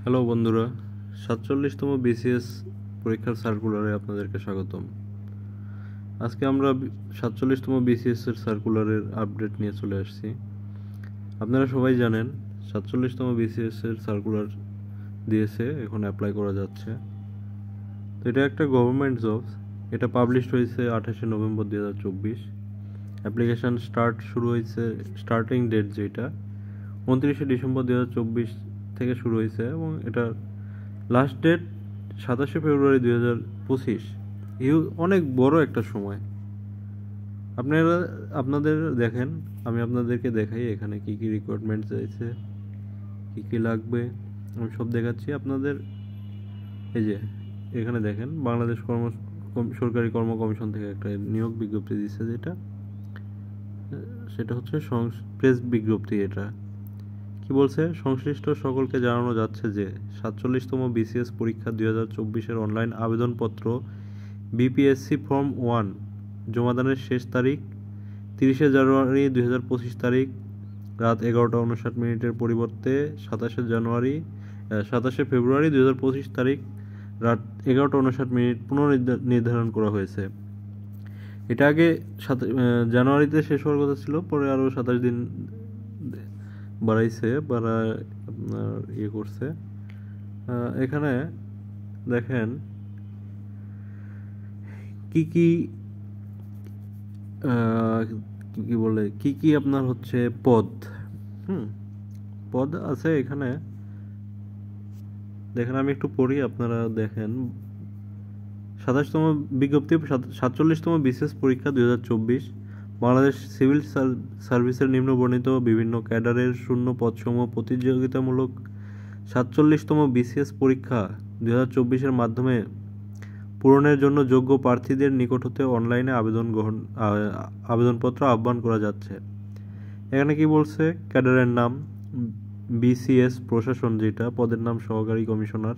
Hello বন্ধুরা, 47তম BCS পরীক্ষার সার্কুলারে আপনাদেরকে স্বাগতম। আজকে আমরা 47তম বিসিএস এর সার্কুলারের আপডেট নিয়ে চলে আসছি। আপনারা সবাই জানেন 47তম বিসিএস এর সার্কুলার দিয়েছে, এখন অ্যাপ্লাই করা যাচ্ছে। তো এটা একটা গভর্নমেন্ট জব। এটা পাবলিশড হয়েছে 28শে নভেম্বর 2024। অ্যাপ্লিকেশান শুরু হয়েছে, স্টার্টিং ডেট যেটা 29শে ডিসেম্বর 2024 থেকে শুরু হয়েছে এবং এটা লাস্ট ডেট 27শে ফেব্রুয়ারি 2025। অনেক বড় একটা সময়। আপনারা আপনাদের দেখেন, আমি আপনাদেরকে দেখাই এখানে কি কি রিকোয়ারমেন্ট চাইছে, কি কি লাগবে, আমি সব দেখাচ্ছি আপনাদের। এই যে এখানে দেখেন, বাংলাদেশ সরকারি কর্ম কমিশন থেকে একটা নিয়োগ বিজ্ঞপ্তি দিচ্ছে, সেটা হচ্ছে প্রেস বিজ্ঞপ্তি। এটা কি বলছে, সংশ্লিষ্ট সকলকে জানানো যাচ্ছে যে 47তম বিসিএস পরীক্ষা 2024-এর অনলাইন আবেদনপত্র বিপিএসসি ফর্ম 1 জমাদানের শেষ তারিখ 30শে জানুয়ারি 2025 তারিখ রাত 11:59 পরিবর্তে 27শে ফেব্রুয়ারি 2025 তারিখ রাত 11:59 পুনর্নির্ধারণ করা হয়েছে। এটা আগে জানুয়ারিতে শেষ হওয়ার কথা ছিল, পরে আরও 27 দিন বাড়াইছে, আপনার করছে। এখানে দেখেন কি কি কি বলে, কি আপনার হচ্ছে পদ পদ আছে এখানে। দেখেন, আমি একটু পড়ি, আপনারা দেখেন। 47তম বিসিএস পরীক্ষা 2024 বাংলাদেশ সিভিল সার্ভিসের নিম্নবর্ণিত বিভিন্ন ক্যাডারের শূন্য পদসমূহ প্রতিযোগিতামূলক 47তম বিসিএস পরীক্ষা 2024-এর মাধ্যমে পূরণের জন্য যোগ্য প্রার্থীদের নিকট হতে অনলাইনে আবেদনপত্র আহ্বান করা যাচ্ছে। এখানে কি বলছে, ক্যাডারের নাম বিসিএস প্রশাসন, যেটা পদের নাম সহকারী কমিশনার।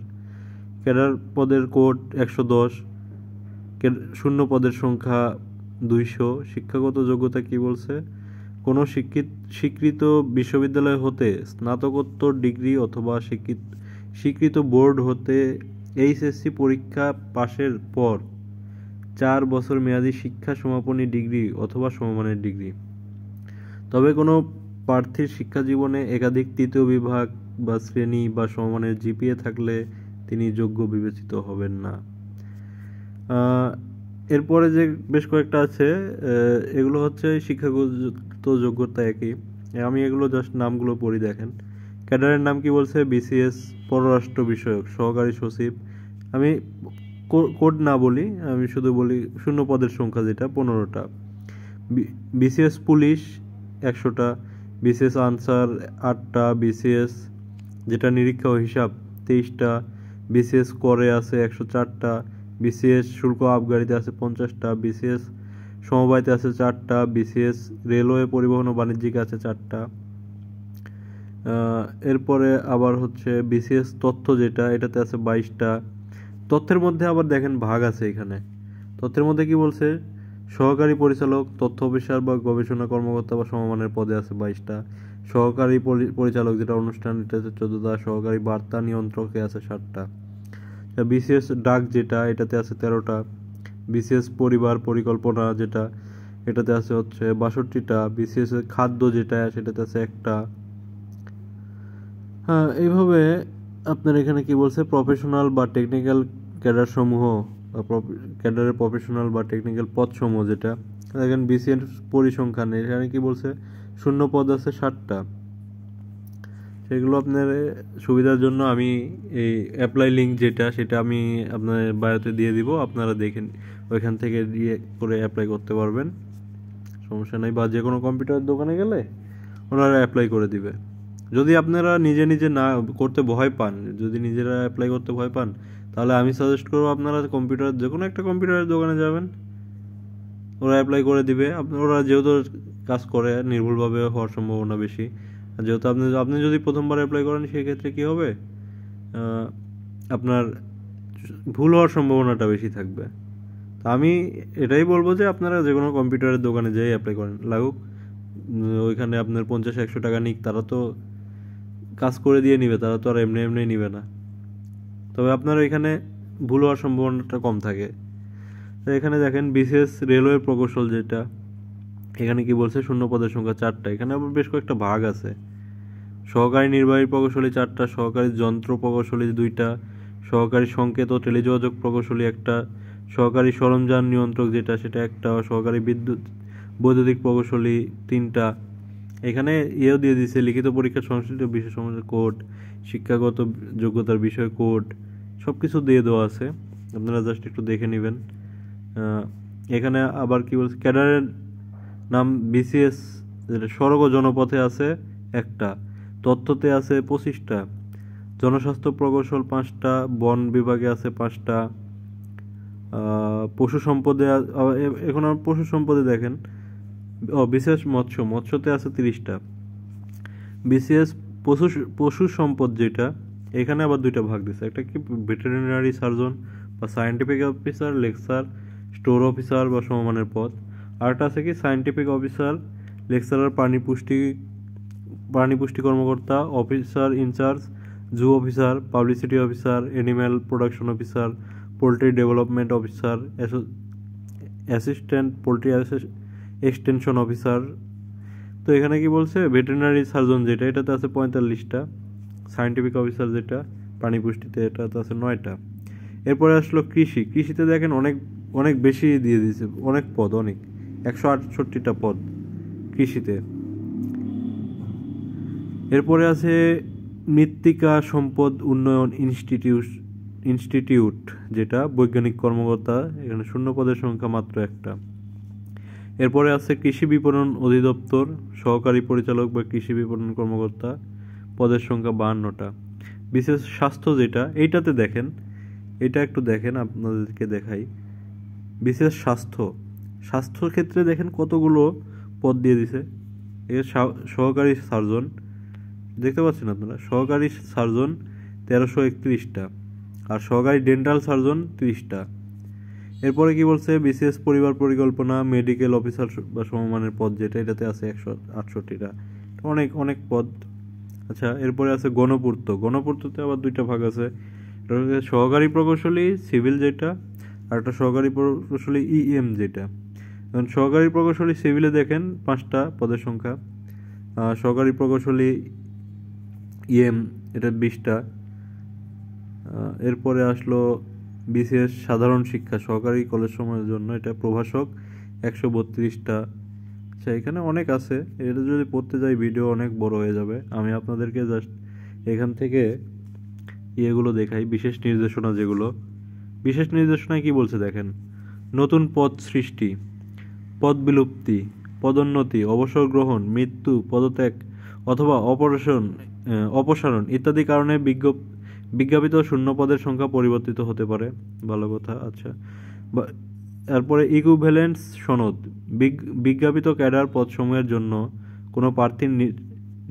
ক্যাডার পদের কোড 110, শূন্য পদের সংখ্যা 200। শিক্ষাগত যোগ্যতা কি বলছে, কোনো স্বীকৃত বিশ্ববিদ্যালয় হতে স্নাতকোত্তর ডিগ্রি অথবা স্বীকৃত বোর্ড হতে এইচএসসি পরীক্ষা পাশের পর 4 বছর মেয়াদী শিক্ষা সমাপনী ডিগ্রি অথবা সমমানের ডিগ্রি। তবে কোনো প্রার্থীর শিক্ষা জীবনে একাধিক তৃতীয় বিভাগ বা শ্রেণী বা সমমানের জিপিএ থাকলে তিনি যোগ্য বিবেচিত হবেন না। এরপরে যে বেশ কয়েকটা আছে, এগুলো হচ্ছে শিক্ষাগত যোগ্যতা একই। আমি এগুলো জাস্ট নামগুলো পড়ি, দেখেন। ক্যাডারের নাম কি বলছে, বিসিএস পররাষ্ট্র বিষয়ক সহকারী সচিব। আমি কোড না বলি, আমি শুধু বলি শূন্য পদের সংখ্যা যেটা 15টা। বিসিএস পুলিশ 100টা, বিসিএস আনসার 8টা, বিসিএস যেটা নিরীক্ষা ও হিসাব 23টা, বিসিএস করে আছে 104টা, বিসিএস শুল্ক আবগারিতে আছে 50টা, বিসিএস সমবায়তে আছে 4টা, বিসিএস রেলওয়ে পরিবহন ও বাণিজ্যিকে আছে 4টা। এরপরে আবার হচ্ছে বিসিএস তথ্য, যেটা এটাতে আছে 22টা। তথ্যের মধ্যে আবার দেখেন ভাগ আছে এখানে। তথ্যের মধ্যে কি বলছে, সহকারী পরিচালক, তথ্য অফিসার বা গবেষণা কর্মকর্তা বা সমমানের পদে আছে 22টা। সহকারী পরিচালক যেটা অনুষ্ঠান, এটা আছে 14টা। সহকারী বার্তা নিয়ন্ত্রকে আছে 7টা। বিসিএস ডাক যেটা, এটাতে আছে 13টা। বিসিএস পরিবার পরিকল্পনা যেটা, এটাতে আছে হচ্ছে 62টা। বিসিএস খাদ্য যেটা, সেটাতে আছে 1টা। হ্যাঁ, এইভাবে আপনার এখানে কি বলছে, প্রফেশনাল বা টেকনিক্যাল ক্যাডার সমূহ, ক্যাডারের প্রফেশনাল বা টেকনিক্যাল পদ সমূহ যেটা দেখেন, বিসিএস পরিসংখ্যান, এখানে কি বলছে, শূন্য পদ আছে 7টা। সেগুলো আপনার সুবিধার জন্য আমি এই অ্যাপ্লাই লিঙ্ক যেটা, সেটা আমি আপনার বায়োতে দিয়ে দিব, আপনারা দেখেন, ওইখান থেকে দিয়ে করে অ্যাপ্লাই করতে পারবেন, সমস্যা নেই। বা যে কোনো কম্পিউটার দোকানে গেলে ওনারা অ্যাপ্লাই করে দিবে। যদি আপনারা নিজে না করতে ভয় পান, যদি নিজেরা অ্যাপ্লাই করতে ভয় পান, তাহলে আমি সাজেস্ট করবো আপনারা যে কোনো একটা কম্পিউটারের দোকানে যাবেন, ওরা অ্যাপ্লাই করে দিবে। ওরা যেহেতু কাজ করে নির্ভুলভাবে হওয়ার সম্ভাবনা বেশি। আর যেহেতু আপনি যদি প্রথমবার অ্যাপ্লাই করেন, সেক্ষেত্রে কী হবে, আপনার ভুল হওয়ার সম্ভাবনাটা বেশি থাকবে। তা আমি এটাই বলবো যে আপনারা যে কোনো কম্পিউটারের দোকানে যেয়ে অ্যাপ্লাই করেন, লাগুক ওইখানে আপনার 50-100 টাকা নিক, তারা তো কাজ করে দিয়ে নিবে, তারা তো আর এমনি এমনি নিবে না। তবে আপনার এখানে ভুল হওয়ার সম্ভাবনাটা কম থাকে। তো এখানে দেখেন বিসিএস রেলওয়ে প্রকৌশল যেটা, এখানে কি বলছে শূন্য পদের সংখ্যা 4টা। এখানে আবার বেশ কয়েকটা ভাগ আছে। সহকারী নির্বাহী প্রকৌশলী 4টা, সহকারী যন্ত্র প্রকৌশলী 2টা, সহকারী সংকেত ও টেলিযোগাযোগ প্রকৌশলী 1টা, সহকারী সরঞ্জাম নিয়ন্ত্রক যেটা সেটা 1টা, সহকারী বৈদ্যুতিক প্রকৌশলী 3টা। এখানে ইয়েও দিয়ে দিয়েছে লিখিত পরীক্ষার সংশ্লিষ্ট বিষয় সম্বন্ধে কোড, শিক্ষাগত যোগ্যতার বিষয় কোড, সব কিছু দিয়ে দেওয়া আছে, আপনারা জাস্ট একটু দেখে নেবেন। এখানে আবার কি বলছে, ক্যাডারের নাম বিসিএস সড়ক ও জনপথে আছে 1টা, তথ্যতে আছে 25টা, জনস্বাস্থ্য প্রকৌশল 5টা, বন বিভাগে আছে 5টা, পশু সম্পদে এখন পশু সম্পদে দেখেন বিশেষ মৎস্যতে আছে 30টা। বিসিএস পশু পশু সম্পদ যেটা, এখানে আবার 2টা ভাগ দিচ্ছে, একটা কি ভেটেরিনারি সার্জন বা scientific officer, lecture, store officer বা সমমানের পদ। আরেকটা আছে কি সায়েন্টিফিক অফিসার, লেকচারার, প্রাণী পুষ্টি কর্মকর্তা, officer in charge, zoo officer, publicity officer, animal production officer, poultry development officer, assistant poultry extension officer. তো এখানে কি বলছে ভেটেরিনারি সার্জন যেটা, এটাতে আছে 45টা, সায়েন্টিফিক অফিসার যেটা প্রাণী পুষ্টিতে, এটাতে আছে 9টা। এরপরে আসলো কৃষিতে দেখেন অনেক অনেক বেশি দিয়ে দিয়েছে, অনেক পদ, অনেক 168টা পদ কৃষিতে। এরপরে আছে মৃত্তিকা সম্পদ উন্নয়ন ইনস্টিটিউট যেটা বৈজ্ঞানিক কর্মকর্তা, এখানে শূন্য পদের সংখ্যা মাত্র 1টা। এরপরে আছে কৃষি বিপণন অধিদপ্তর সহকারী পরিচালক বা কৃষি বিপণন কর্মকর্তা, পদের সংখ্যা 52টা। বিশেষ স্বাস্থ্য যেটা, এইটাতে দেখেন, এটা একটু দেখেন, আপনাদেরকে দেখাই। বিশেষ স্বাস্থ্য ক্ষেত্রে দেখেন কতগুলো পদ দিয়ে দিছে। এর সহকারী সার্জন দেখতে পাচ্ছেন আপনারা, সহকারী সার্জন 1331টা, আর সহকারী ডেন্টাল সার্জন 30টা। এরপরে কি বলছে বিসিএস পরিবার পরিকল্পনা মেডিকেল অফিসার বা সমমানের পদ যেটা, এটাতে আছে 168টা, অনেক অনেক পদ। আচ্ছা, এরপরে আছে গণপূর্ততে আবার 2টা ভাগ আছে, এটা হচ্ছে সহকারী প্রকৌশলী সিভিল যেটা, আর একটা সহকারী প্রকৌশলী ইএম যেটা। এখন সহকারী প্রকৌশলী সিভিলে দেখেন 5টা পদের সংখ্যা, সহকারী প্রকৌশলী ইএম এটা 20টা। এরপরে আসলো বিসিএস সাধারণ শিক্ষা সহকারী কলেজ সময়ের জন্য, এটা প্রভাষক 132টা। আচ্ছা, এখানে অনেক আছে, এটা যদি পড়তে যাই ভিডিও অনেক বড় হয়ে যাবে। আমি আপনাদেরকে জাস্ট এখান থেকে ইয়েগুলো দেখাই, বিশেষ নির্দেশনা যেগুলো। বিশেষ নির্দেশনায় কি বলছে দেখেন, নতুন পদ সৃষ্টি, পদ বিলুপ্তি, পদোন্নতি, অবসর গ্রহণ, মৃত্যু, পদত্যাগ অথবা অপসারণ ইত্যাদি কারণে বিজ্ঞাপিত শূন্য পদের সংখ্যা পরিবর্তিত হতে পারে। ভালো কথা। আচ্ছা, তারপরে ইকুইভ্যালেন্স সনদ, বিজ্ঞাপিত ক্যাডার পদসমূহের জন্য কোনো প্রার্থীর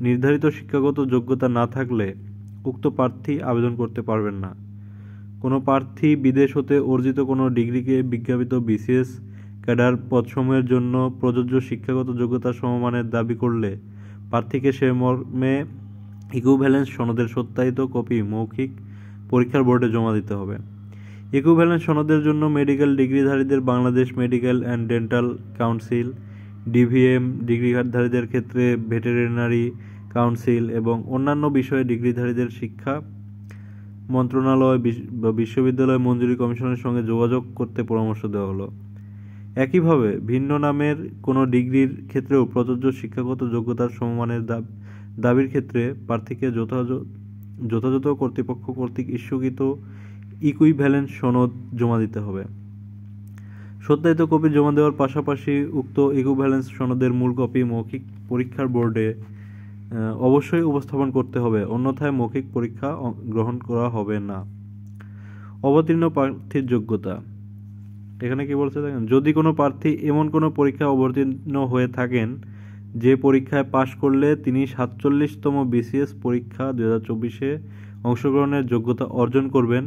নির্ধারিত শিক্ষাগত যোগ্যতা না থাকলে উক্ত প্রার্থী আবেদন করতে পারবেন না। কোনো প্রার্থী বিদেশ হতে অর্জিত কোনো ডিগ্রিকে বিজ্ঞাপিত বিসিএস ক্যাডার পদসমূহের জন্য প্রযোজ্য শিক্ষাগত যোগ্যতা সমমানের দাবি করলে প্রার্থীকে সে মর্মে ইকুইভ্যালেন্স সনদের সত্যায়িত কপি মৌখিক পরীক্ষার বোর্ডে জমা দিতে হবে। ইকুইভ্যালেন্স সনদের জন্য মেডিকেল ডিগ্রিধারীদের Bangladesh medical and dental council, DVM ডিগ্রিধারীদের ক্ষেত্রে ভেটেরিনারি কাউন্সিল এবং অন্যান্য বিষয়ে ডিগ্রিধারীদের শিক্ষা মন্ত্রণালয় বা বিশ্ববিদ্যালয় মঞ্জুরি কমিশনের সঙ্গে যোগাযোগ করতে পরামর্শ দেওয়া হলো। একইভাবে ভিন্ন নামের কোনো ডিগ্রির ক্ষেত্রেও প্রযোজ্য শিক্ষাগত যোগ্যতার সমমানের দাবির ক্ষেত্রে প্রার্থীকে যথাযথ কর্তৃপক্ষ কর্তৃক ইস্যুকৃত ইকুইভ্যালেন্স সনদ জমা দিতে হবে। সত্যায়িত কপি জমা দেওয়ার পাশাপাশি উক্ত ইকুইভ্যালেন্স সনদের মূল কপি মৌখিক পরীক্ষার বোর্ডে অবশ্যই উপস্থাপন করতে হবে, অন্যথায় মৌখিক পরীক্ষা গ্রহণ করা হবে না। অবতীর্ণ প্রার্থীর যোগ্যতা, এখানে কি বলছে দেখেন, যদি কোনো প্রার্থী এমন কোনো পরীক্ষা অবতীর্ণ হয়ে থাকেন যে পরীক্ষায় পাশ করলে তিনি 47তম বিসিএস পরীক্ষা 2024-এ অংশগ্রহণের যোগ্যতা অর্জন করবেন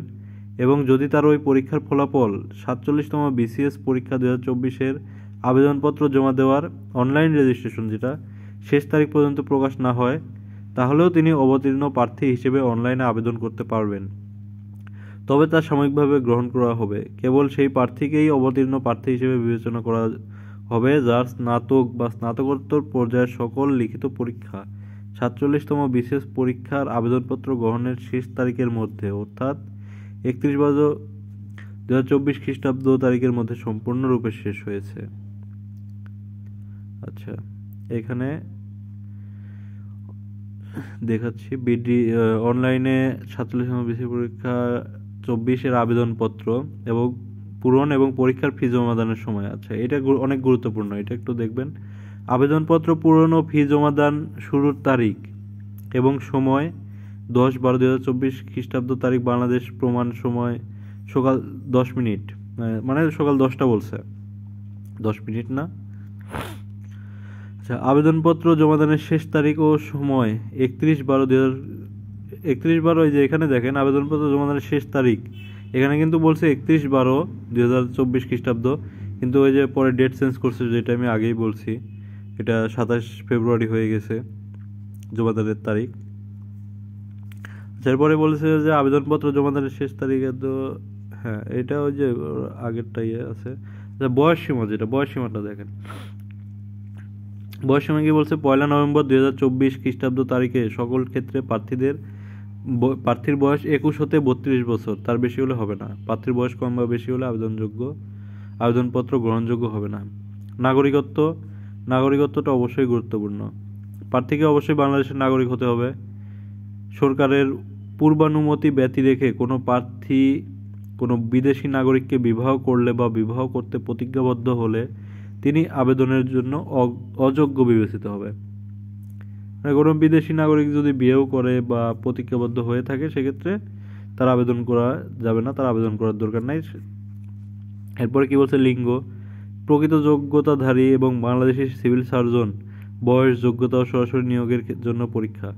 এবং যদি তার ওই পরীক্ষার ফলাফল 47তম বিসিএস পরীক্ষা 2024-এর আবেদনপত্র জমা দেওয়ার অনলাইন রেজিস্ট্রেশন যেটা শেষ তারিখ পর্যন্ত প্রকাশ না হয়, তাহলেও তিনি অবতীর্ণ প্রার্থী হিসেবে অনলাইনে আবেদন করতে পারবেন, তবে তা সাময়িকভাবে গ্রহণ করা হবে। কেবল সেই প্রার্থীকেই অবতীর্ণ প্রার্থী হিসেবে বিবেচনা করা হবে যার স্নাতক বা স্নাতকোত্তর পর্যায়ের সকল লিখিত পরীক্ষা 47তম বিশেষ পরীক্ষার আবেদনপত্র গ্রহণের শেষ তারিখের মধ্যে অর্থাৎ 31/12/2024 খ্রিস্টাব্দ তারিখের মধ্যে সম্পূর্ণরূপে শেষ হয়েছে। আচ্ছা, এখানে দেখাচ্ছি অনলাইনে 47তম বিশেষ পরীক্ষা 24-এর আবেদনপত্র এবং পূরণ এবং পরীক্ষার ফি জমাদানের সময়। আচ্ছা, এটা অনেক গুরুত্বপূর্ণ, এটা একটু দেখবেন। আবেদনপত্র পূরণ ও ফি জমাদান শুরুর তারিখ এবং সময় 10/12/2024 খ্রিস্টাব্দ তারিখ বাংলাদেশ প্রমাণ সময় সকাল 10 মিনিট, মানে সকাল 10টা বলছে, 10 মিনিট না। আচ্ছা, আবেদনপত্র জমাদানের শেষ তারিখ ও সময় 31/12 এই যে এখানে দেখেন আবেদনপত্র জমাদানের শেষ তারিখ, এখানে কিন্তু বলছে 31/12/2024 খ্রিস্টাব্দ, কিন্তু ওই যে পরে ডেট চেঞ্জ করছে, যেটা আমি আগেই বলছি, এটা 27 ফেব্রুয়ারি হয়ে গেছে জমাদানের তারিখ। এরপরে বলেছে যে আবেদনপত্র জমাদানের শেষ তারিখে তো হ্যাঁ, এটা ওই যে আগেরটাই আছে। বয়স সীমা, যেটা বয়স সীমাটা দেখেন, বয়স সীমা কি বলছে, 1 নভেম্বর 2024 খ্রিস্টাব্দ তারিখে সকল ক্ষেত্রে প্রার্থীর বয়স 21 হতে 32 বছর, তার বেশি হলে হবে না। প্রার্থীর বয়স কম বা বেশি হলে আবেদনপত্র গ্রহণযোগ্য হবে না। নাগরিকত্বটা অবশ্যই গুরুত্বপূর্ণ। প্রার্থীকে অবশ্যই বাংলাদেশের নাগরিক হতে হবে। সরকারের পূর্বানুমতি ব্যতি রেখে কোনো প্রার্থী কোনো বিদেশি নাগরিককে বিবাহ করলে বা বিবাহ করতে প্রতিজ্ঞাবদ্ধ হলে তিনি আবেদনের জন্য অযোগ্য বিবেচিত হবে। কোনো বিদেশি নাগরিক যদি বিয়েও করে বা প্রতিজ্ঞাবদ্ধ হয়ে থাকে, সেক্ষেত্রে তার আবেদন করা যাবে না, তার আবেদন করার দরকার নাই। এরপরে কি বলছে, লিঙ্গ, প্রকৃত যোগ্যতাধারী এবং বাংলাদেশি সিভিল সার্জন, বয়স, যোগ্যতা ও সরাসরি নিয়োগের জন্য পরীক্ষা।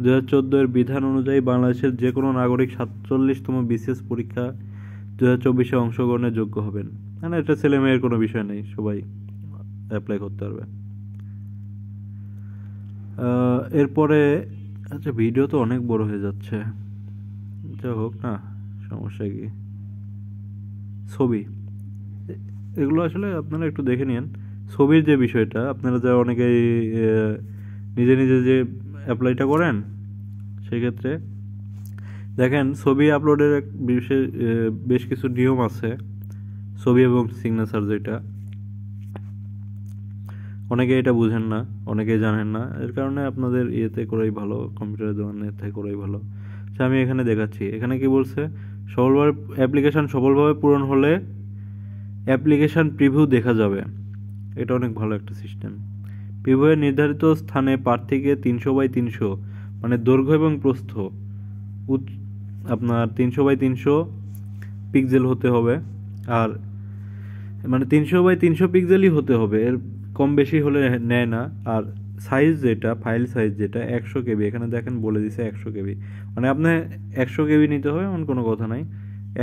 2014 বিধান অনুযায়ী বাংলাদেশের যে কোনো নাগরিক 47তম বিসিএস পরীক্ষা 2024-এ অংশগ্রহণের যোগ্য হবেন। মানে এটা ছেলে মেয়ের কোনো বিষয় নেই, সবাই অ্যাপ্লাই করতে পারবে। এরপরে আচ্ছা, ভিডিও তো অনেক বড় হয়ে যাচ্ছে, যা হোক না, সমস্যা কি। ছবি, এগুলো আসলে আপনারা একটু দেখে নিন। ছবির যে বিষয়টা, আপনারা যা অনেকেই নিজে নিজে যে অ্যাপ্লাইটা করেন, সেক্ষেত্রে দেখেন ছবি আপলোডের বেশ কিছু নিয়ম আছে। ছবি এবং সিগনেচার, যেটা অনেকে এটা বুঝেন না, অনেকেই জানেন না, এর কারণে আপনাদের ইয়েতে করাই ভালো, কম্পিউটারের দোকানে থেকে করাই ভালো। আচ্ছা, আমি এখানে দেখাচ্ছি, এখানে কি বলছে, অ্যাপ্লিকেশন সফলভাবে পূরণ হলে অ্যাপ্লিকেশন প্রিভিউ দেখা যাবে। এটা অনেক ভালো একটা সিস্টেম। প্রিভিউয়ের নির্ধারিত স্থানে প্রার্থীকে 300x300 মানে দৈর্ঘ্য এবং প্রস্থ আপনার 300x300 পিক্সেল হতে হবে, আর মানে 300x300 পিক্সেলই হতে হবে, এর কম বেশি হলে নেয় না। আর সাইজ যেটা, ফাইল সাইজ যেটা 100 কেবি, এখানে দেখেন বলে দিছে 100 কেবি, মানে আপনি 100 কেবি নিতে হবে এমন কোনো কথা নাই।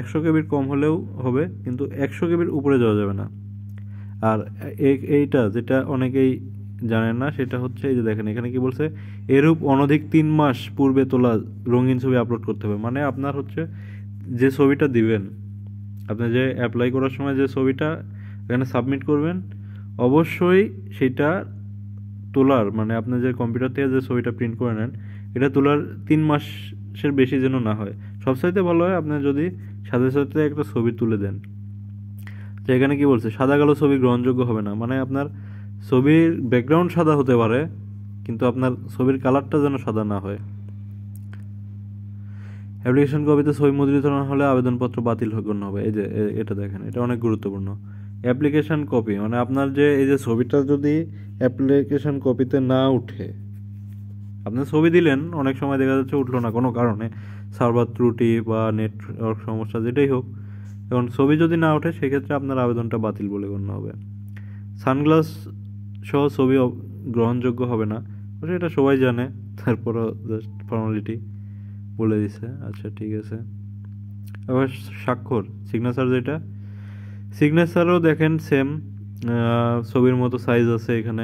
100 কেবির কম হলেও হবে, কিন্তু 100 কেবির উপরে যাওয়া যাবে না। আর এইটা যেটা অনেকেই জানেন না, সেটা হচ্ছে এই যে দেখেন এখানে কি বলছে, এরূপ অনধিক 3 মাস পূর্বে তোলা রঙিন ছবি আপলোড করতে হবে। মানে আপনার হচ্ছে যে ছবিটা দিবেন, আপনি যে অ্যাপ্লাই করার সময় যে ছবিটা এখানে সাবমিট করবেন, অবশ্যই সেটা তোলার, মানে আপনি যে কম্পিউটার থেকে যে ছবিটা প্রিন্ট করে নেন, এটা তোলার 3 মাসের বেশি যেন না হয়। সবচাইতে ভালো হয় আপনি যদি সাথে সাথে একটা ছবি তুলে দেন। তো এখানে কি বলছে, সাদা কালো ছবি গ্রহণযোগ্য হবে না। মানে আপনার ছবির ব্যাকগ্রাউন্ড সাদা হতে পারে, কিন্তু আপনার ছবির কালারটা যেন সাদা না হয়। অ্যাপ্লিকেশন কপিতে ছবি মুদ্রিত না হলে আবেদনপত্র বাতিল গণ্য হবে। এই যে এটা দেখেন, এটা অনেক গুরুত্বপূর্ণ। অ্যাপ্লিকেশন কপি মানে আপনার যে এই যে ছবিটা যদি অ্যাপ্লিকেশন কপিতে না উঠে, আপনি ছবি দিলেন, অনেক সময় দেখা যাচ্ছে উঠলো না কোনো কারণে, সার্ভার ত্রুটি বা নেটওয়ার্ক সমস্যা, যেটাই হোক, এখন ছবি যদি না ওঠে, সেক্ষেত্রে আপনার আবেদনটা বাতিল বলে গণ্য হবে। সানগ্লাস সহ ছবি গ্রহণযোগ্য হবে না, এটা সবাই জানে, তারপরও জাস্ট ফর্মালিটি বলে দিছে। আচ্ছা, ঠিক আছে। আবার স্বাক্ষর, সিগনেচার, যেটা সিগনেচারও দেখেন সেম ছবির মতো সাইজ আছে এখানে,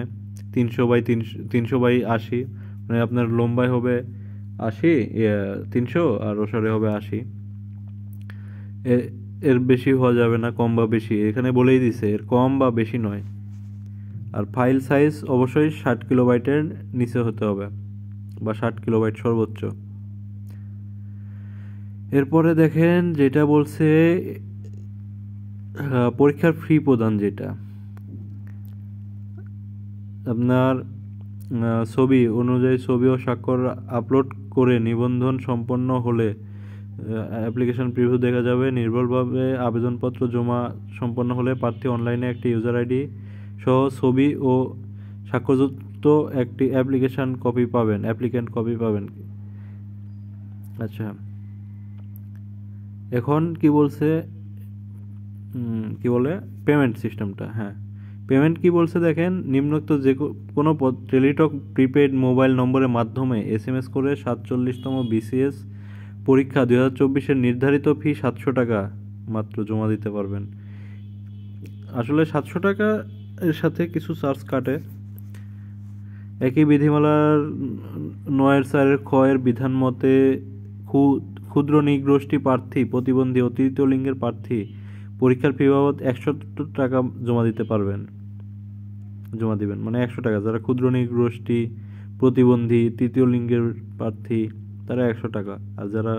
300x80 মানে আপনার লম্বায় হবে 80, 300, আর ওসারে হবে 80। এর বেশি হওয়া যাবে না, কম বা বেশি এখানে বলেই দিছে, এর কম বা বেশি নয়। আর ফাইল সাইজ অবশ্যই 60 কিলোবাইটের নিচে হতে হবে, বা 60 কিলোবাইট সর্বোচ্চ। এরপরে দেখেন যেটা বলছে পরীক্ষার ফি প্রদান, যেটা আপনার ছবি অনুযায়ী ছবি ও স্বাক্ষর আপলোড করে নিবন্ধন সম্পন্ন হলে অ্যাপ্লিকেশন প্রিভিউ দেখা যাবে। নির্ভুলভাবে আবেদনপত্র জমা সম্পন্ন হলে প্রার্থী অনলাইনে একটি ইউজার আইডি সহ ছবি ও স্বাক্ষরযুক্ত একটি অ্যাপ্লিক্যান্ট কপি পাবেন। আচ্ছা, এখন কি বলছে, কি বলে পেমেন্ট সিস্টেমটা। হ্যাঁ, পেমেন্ট কি বলছে দেখেন, নিম্নোক্ত যে কোনো টেলিটক প্রিপেড মোবাইল নম্বরের মাধ্যমে SMS করে 47তম BCS পরীক্ষা 2024-এর নির্ধারিত ফি 700 টাকা মাত্র জমা দিতে পারবেন। আসলে 700 টাকা এর সাথে কিছু চার্জ কাটে। একই বিধিমালার 9(4) খ-এর বিধান মতে ক্ষুদ্র নৃগোষ্ঠী প্রার্থী, প্রতিবন্ধী ও তৃতীয় লিঙ্গের প্রার্থী পরীক্ষার ফি বাবদ 170 টাকা জমা দিবেন, মানে 100 টাকা। যারা ক্ষুদ্র নৃগোষ্ঠী, প্রতিবন্ধী, তৃতীয় লিঙ্গের প্রার্থী তারা 100 টাকা, আর যারা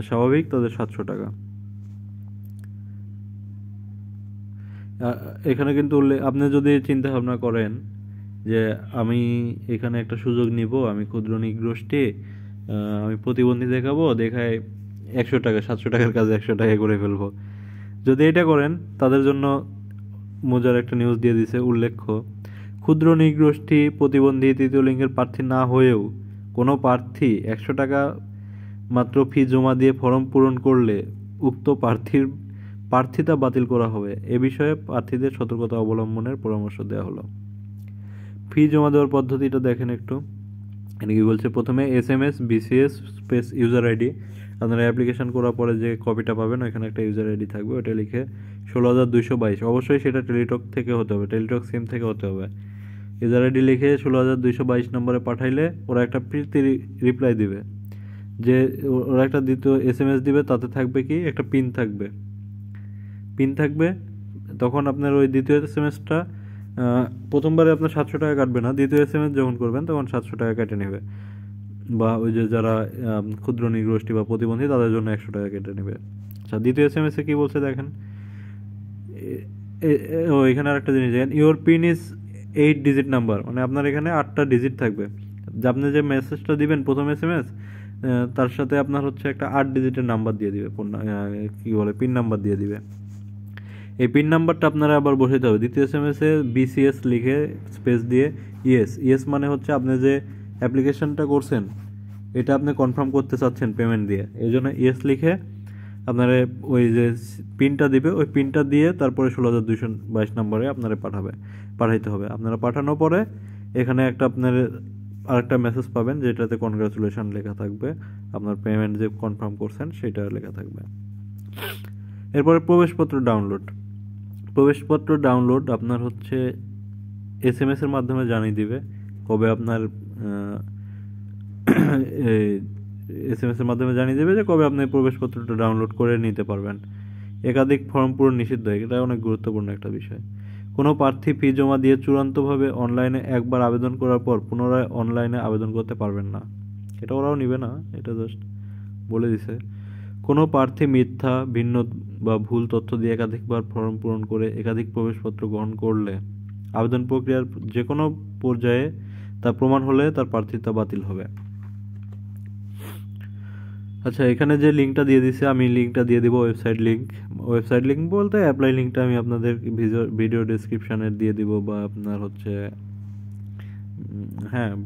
স্বাভাবিক তাদের 700 টাকা। এখানে কিন্তু আপনি যদি চিন্তা ভাবনা করেন যে আমি এখানে একটা সুযোগ নিব, আমি ক্ষুদ্র নৃগোষ্ঠী, আমি প্রতিবন্ধী দেখায় 100 টাকা, 700 টাকার কাজে 100 টাকা করে ফেলবো, যদি এটা করেন তাদের জন্য মজার একটা নিউজ দিয়ে দিছে। উল্লেখ্য, ক্ষুদ্র নৃগোষ্ঠী, প্রতিবন্ধী, তৃতীয় লিঙ্গের প্রার্থী না হয়েও কোনো প্রার্থী 100 টাকা মাত্র ফি জমা দিয়ে ফর্ম পূরণ করলে উক্ত প্রার্থিতা বাতিল করা হবে। এ বিষয়ে প্রার্থীদের সতর্কতা অবলম্বনের পরামর্শ দেওয়া হলো। ফি জমা দেওয়ার পদ্ধতিটা দেখেন একটু। এখানে কি বলছে, প্রথমে SMS BCS space user ID, আপনারা অ্যাপ্লিকেশন করার পরে যে কপিটা পাবেন ওইখানে একটা ইউজার আইডি থাকবে, ওটা লিখে 16222, অবশ্যই সেটা টেলিটক থেকে হতে হবে, টেলিটক সিম থেকে হতে হবে। ইউজার আইডি লিখে 16222 নম্বরে পাঠাইলে ওরা একটা প্রীতি রিপ্লাই দিবে, যে ওরা একটা দ্বিতীয় SMS দিবে, তাতে থাকবে কি একটা পিন থাকবে। তখন আপনার ওই দ্বিতীয় SMSটা প্রথমবারে আপনার 700 টাকা কাটবে না, দ্বিতীয় SMS যখন করবেন তখন 700 টাকা কেটে নেবে, বা ওই যে যারা ক্ষুদ্র নৃগোষ্ঠী বা প্রতিবন্ধী তাদের জন্য 100 টাকা কেটে নেবে। আচ্ছা, দ্বিতীয় SMS এ কি বলছে দেখেন, এখানে আরেকটা জিনিস দেখেন, your pin is 8 digit number, মানে আপনার এখানে 8টা ডিজিট থাকবে। যে আপনি যে মেসেজটা দিবেন প্রথম SMS, তার সাথে আপনার হচ্ছে একটা 8 ডিজিটের নাম্বার দিয়ে দিবে, কি বলে পিন নাম্বার দিয়ে দিবে। এই পিন নাম্বারটা আপনারা আবার বসাইতে হবে। দ্বিতীয় SMS এ BCS লিখে স্পেস দিয়ে ইয়েস মানে হচ্ছে আপনি যে অ্যাপ্লিকেশনটা করছেন এটা আপনি কনফার্ম করতে চাচ্ছেন পেমেন্ট দিয়ে, এই জন্য ইয়েস লিখে আপনারা ওই যে পিনটা দিবে, ওই পিনটা দিয়ে তারপরে 16222 নম্বরে আপনারা পাঠাইতে হবে। আপনারা পাঠানোর পরে এখানে একটা আপনার আরেকটা মেসেজ পাবেন, যেটাতে কনগ্রাচুলেশন লেখা থাকবে, আপনার পেমেন্ট যে কনফার্ম করছেন সেটা লেখা থাকবে। এরপরে প্রবেশপত্র ডাউনলোড আপনার হচ্ছে SMS এর মাধ্যমে জানিয়ে দিবে কবে আপনার SMS এর মাধ্যমে জানিয়ে দেবে যে কবে আপনি প্রবেশপত্রটা ডাউনলোড করে নিতে পারবেন। একাধিক ফর্ম পূরণ নিষিদ্ধ, এটা অনেক গুরুত্বপূর্ণ একটা বিষয়। কোনো প্রার্থী ফি জমা দিয়ে চূড়ান্তভাবে অনলাইনে একবার আবেদন করার পর পুনরায় অনলাইনে আবেদন করতে পারবেন না, এটা ওরাও নিবে না, এটা জাস্ট বলে দিছে। কোনো প্রার্থী মিথ্যা, ভিন্ন বা ভুল তথ্য দিয়ে একাধিকবার ফর্ম পূরণ করে একাধিক প্রবেশপত্র গ্রহণ করলে আবেদন প্রক্রিয়ার যে কোনো পর্যায়ে তা প্রমাণ হলে তার প্রার্থিতা বাতিল হবে। আচ্ছা, এখানে যে লিঙ্কটা দিয়ে দিছে আমি লিঙ্কটা দিয়ে দিব, ওয়েবসাইট লিঙ্ক বলতে অ্যাপ্লাই লিঙ্কটা আমি আপনাদের ভিডিও ডেসক্রিপশানে দিয়ে দিব, বা আপনার হচ্ছে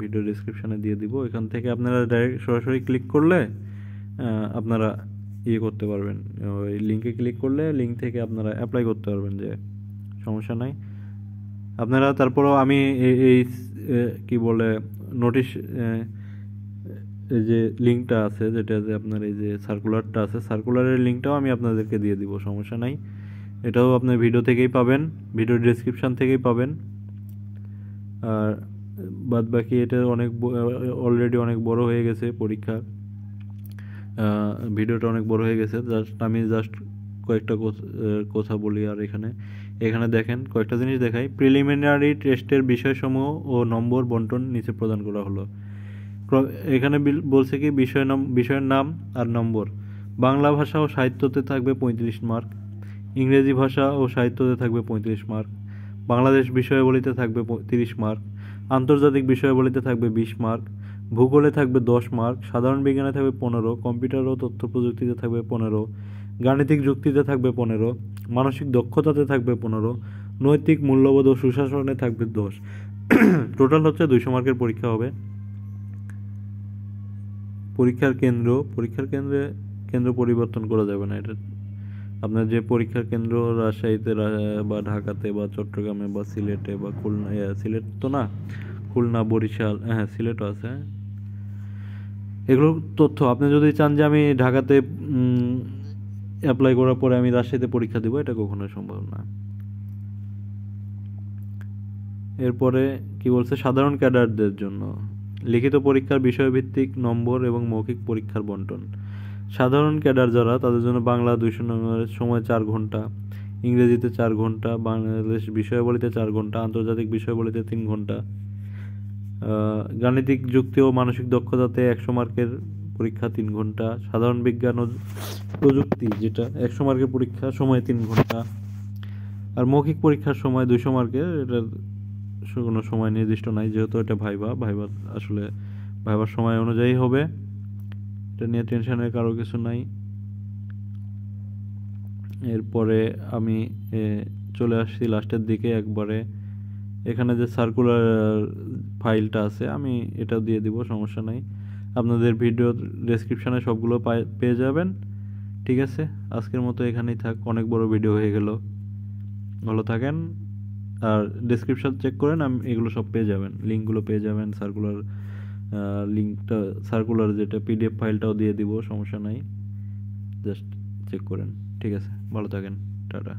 ভিডিও ডেসক্রিপশানে দিয়ে দিব। এখান থেকে আপনারা ডাইরেক্ট সরাসরি ক্লিক করলে আপনারা করতে পারবেন, ওই লিঙ্কে ক্লিক করলে লিঙ্ক থেকে আপনারা অ্যাপ্লাই করতে পারবেন, যে সমস্যা নাই। আপনারা তারপরেও আমি এই কি বলে নোটিশ, এই যে লিঙ্কটা আছে, যেটা যে আপনার এই যে সার্কুলারটা আছে, সার্কুলারের লিঙ্কটাও আমি আপনাদেরকে দিয়ে দিব, সমস্যা নাই। এটাও আপনার ভিডিও থেকেই পাবেন, ভিডিও ডেসক্রিপশান থেকেই পাবেন। আর বাদ বাকি এটা অনেক অলরেডি অনেক বড় হয়ে গেছে পরীক্ষা, ভিডিওটা অনেক বড় হয়ে গেছে। আমি জাস্ট কয়েকটা কথা বলি। আর এখানে দেখেন কয়েকটা জিনিস দেখাই। প্রিলিমিনারি টেস্টের বিষয়সমূহ ও নম্বর বন্টন নিচে প্রদান করা হলো। এখানে বলছে কি বিষয়ের নাম আর নম্বর। বাংলা ভাষা ও সাহিত্যতে থাকবে 35 মার্ক, ইংরেজি ভাষা ও সাহিত্যতে থাকবে 35 মার্ক, বাংলাদেশ বিষয়াবলিতে থাকবে 30 মার্ক, আন্তর্জাতিক বিষয়াবলিতে থাকবে 20 মার্ক, ভূগোলে থাকবে 10 মার্ক, সাধারণ বিজ্ঞানে থাকবে 15, কম্পিউটার ও তথ্য প্রযুক্তিতে থাকবে 15, গাণিতিক যুক্তিতে থাকবে 15, মানসিক দক্ষতাতে থাকবে 15, নৈতিক মূল্যবোধ ও সুশাসনে থাকবে 10। টোটাল হচ্ছে 200 মার্কের পরীক্ষা হবে। পরীক্ষার কেন্দ্র পরিবর্তন করা যাবে না। এটা আপনার যে পরীক্ষার কেন্দ্র রাজশাহীতে বা ঢাকাতে বা চট্টগ্রামে বা সিলেটে বা খুলনা, সিলেট তো না, খুলনা, বরিশাল, হ্যাঁ সিলেটও আছে, এগুলো তথ্য আপনি যদি চান যে আমি ঢাকাতে অ্যাপ্লাই করার পরে আমি রাজশাহীতে পরীক্ষা দিব, এটা কখনোই সম্ভব না। এরপরে কি বলছে, সাধারণ ক্যাডারদের জন্য লিখিত পরীক্ষার বিষয়ভিত্তিক নম্বর এবং মৌখিক পরীক্ষার বন্টন। সাধারণ ক্যাডার যারা, তাদের জন্য বাংলা 200 নম্বরের, সময় 4 ঘন্টা, ইংরেজিতে 4 ঘন্টা, বাংলাদেশ বিষয়াবলিতে 4 ঘন্টা, আন্তর্জাতিক বিষয়াবলিতে 3 ঘন্টা, গাণিতিক যুক্তি ও মানসিক দক্ষতাতে 100 মার্কের পরীক্ষা 3 ঘন্টা, সাধারণ বিজ্ঞান ও প্রযুক্তি যেটা 100 মার্কের পরীক্ষা, সময় 3 ঘন্টা, আর মৌখিক পরীক্ষার সময় 200 মার্কের। এটার কোনো সময় নির্দিষ্ট নাই, যেহেতু এটা ভাইবা আসলে ভাইবার সময় অনুযায়ী হবে, এটা নিয়ে টেনশনের কারো কিছু নাই। এরপরে আমি চলে আসছি লাস্টের দিকে একবারে। এখানে যে সার্কুলার ফাইলটা আছে আমি এটাও দিয়ে দিব, সমস্যা নাই। আপনাদের ভিডিও ডেসক্রিপশনে সবগুলো পেয়ে যাবেন। ঠিক আছে, আজকের মতো এখানেই থাক, অনেক বড় ভিডিও হয়ে গেল। ভালো থাকেন, আর ডেসক্রিপশন চেক করেন, এগুলো সব পেয়ে যাবেন, লিঙ্কগুলো পেয়ে যাবেন। সার্কুলার যেটা পিডিএফ ফাইলটাও দিয়ে দিব, সমস্যা নাই, জাস্ট চেক করেন। ঠিক আছে, ভালো থাকেন, টাটা।